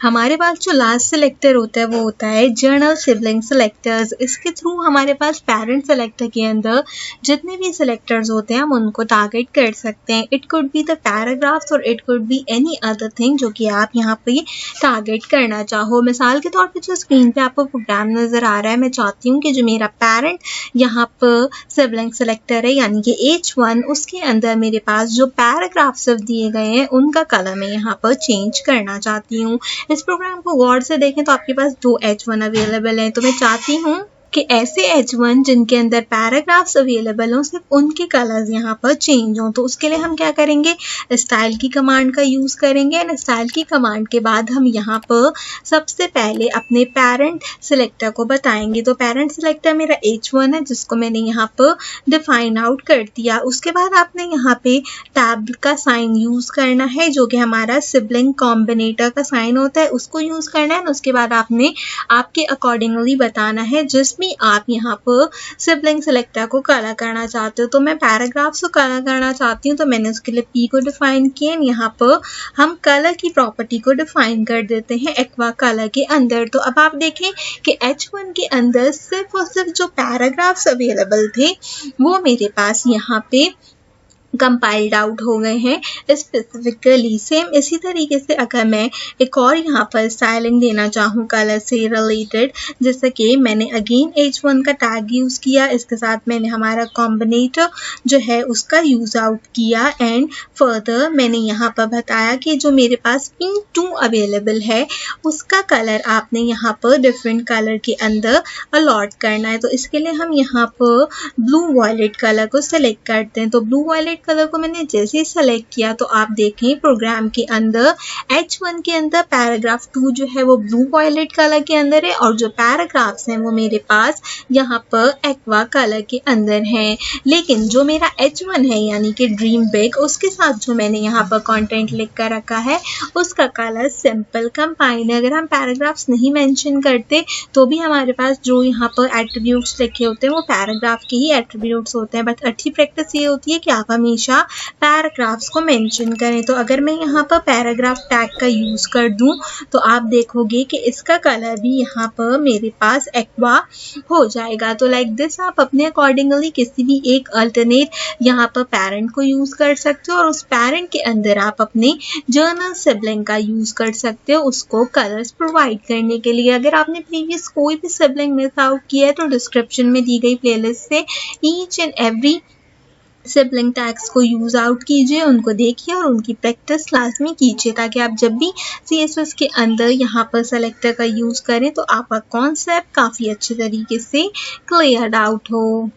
हमारे पास जो last selector होता है वो होता है जर्नल सिबलिंग सिलेक्टर्स। इसके थ्रू हमारे पास पेरेंट सिलेक्टर के अंदर जितने भी सिलेक्टर्स होते हैं हम उनको टारगेट कर सकते हैं। It could be the paragraphs और it could be any other thing जो कि आप यहाँ पे टारगेट करना चाहो। मिसाल के तौर पे जो स्क्रीन पे आपको प्रोग्राम नज़र आ रहा है, मैं चाहती हूँ कि जो मेरा पेरेंट यहाँ पर सिबलिंग सिलेक्टर है यानी कि H1, उसके अंदर मेरे पास जो पैराग्राफ्स दिए गए हैं उनका कलर मैं यहाँ पर चेंज करना चाहती हूँ। इस प्रोग्राम को गौर से देखें तो आपके पास 2 H1 अवेलेबल हैं, तो मैं चाहती हूँ कि ऐसे H1 जिनके अंदर पैराग्राफ्स अवेलेबल हों सिर्फ उनके कलर्स यहाँ पर चेंज हों। तो उसके लिए हम क्या करेंगे, स्टाइल की कमांड का यूज़ करेंगे एंड स्टाइल की कमांड के बाद हम यहाँ पर सबसे पहले अपने पेरेंट सिलेक्टर को बताएंगे। तो पेरेंट सिलेक्टर मेरा H1 है जिसको मैंने यहाँ पर डिफाइन आउट कर दिया। उसके बाद आपने यहाँ पे टैब का साइन यूज़ करना है जो कि हमारा सिबलिंग कॉम्बिनेटर का साइन होता है, उसको यूज़ करना है। उसके बाद आपने आपके अकॉर्डिंगली बताना है जिसमें आप यहाँ पर सिबलिंग सिलेक्टर को कलर करना चाहते हो। तो मैं पैराग्राफ्स को कलर करना चाहती हूँ तो मैंने उसके लिए P को डिफाइन किया। यहाँ पर हम कलर की प्रॉपर्टी को डिफाइन कर देते हैं एक्वा कलर के अंदर। तो अब आप देखें कि H1 के अंदर सिर्फ और सिर्फ जो पैराग्राफ्स अवेलेबल थे वो मेरे पास यहाँ पे कंपाइल्ड आउट हो गए हैं स्पेसिफिकली। सेम इसी तरीके से अगर मैं एक और यहाँ पर स्टाइलिंग देना चाहूँ कलर से रिलेटेड, जैसे कि मैंने अगेन H1 का टैग यूज़ किया, इसके साथ मैंने हमारा कॉम्बिनेटर जो है उसका यूज़ आउट किया एंड फर्दर मैंने यहाँ पर बताया कि जो मेरे पास P2 अवेलेबल है उसका कलर आपने यहाँ पर डिफरेंट कलर के अंदर अलॉट करना है। तो इसके लिए हम यहाँ पर ब्लू वॉयलेट कलर को सिलेक्ट करते हैं। तो ब्लू वॉयलेट कलर को मैंने जैसे ही सेलेक्ट किया तो आप देखें प्रोग्राम के अंदर H1 के अंदर पैराग्राफ 2 जो है वो ब्लू वॉयलेट कलर के अंदर है और जो पैराग्राफ्स हैं वो मेरे पास यहाँ पर एक्वा कलर के अंदर हैं। लेकिन जो मेरा H1 है यानी कि ड्रीम बिग, उसके साथ जो मैंने यहाँ पर कंटेंट लिख कर रखा है उसका कलर सिंपल कंपाइन है। अगर हम पैराग्राफ्स नहीं मेंशन करते तो भी हमारे पास जो यहाँ पर एट्रीब्यूट्स लिखे होते हैं वो पैराग्राफ के ही एट्रीब्यूट्स होते हैं, बट अच्छी प्रैक्टिस ये होती है कि आप हमेशा पैराग्राफ्स को मेंशन करें। तो अगर मैं यहाँ पर पैराग्राफ टैग का यूज़ कर दूँ तो आप देखोगे कि इसका कलर भी यहाँ पर मेरे पास एक्वा हो जाएगा। तो लाइक दिस आप अपने अकॉर्डिंगली किसी भी एक अल्टरनेट यहाँ पर पेरेंट को यूज़ कर सकते हो और उस पेरेंट के अंदर आप अपने जर्नल सिबलिंग का यूज़ कर सकते हो उसको कलर्स प्रोवाइड करने के लिए। अगर आपने प्रीवियस कोई भी सिबलिंग मिस आउट किया है तो डिस्क्रिप्शन में दी गई प्लेलिस्ट से each and every sibling tags को यूज़ आउट कीजिए, उनको देखिए और उनकी प्रैक्टिस लाजमी कीजिए ताकि आप जब भी CSS के अंदर यहाँ पर सेलेक्टर का यूज़ करें तो आपका कॉन्सेप्ट काफ़ी अच्छे तरीके से क्लियर आउट हो।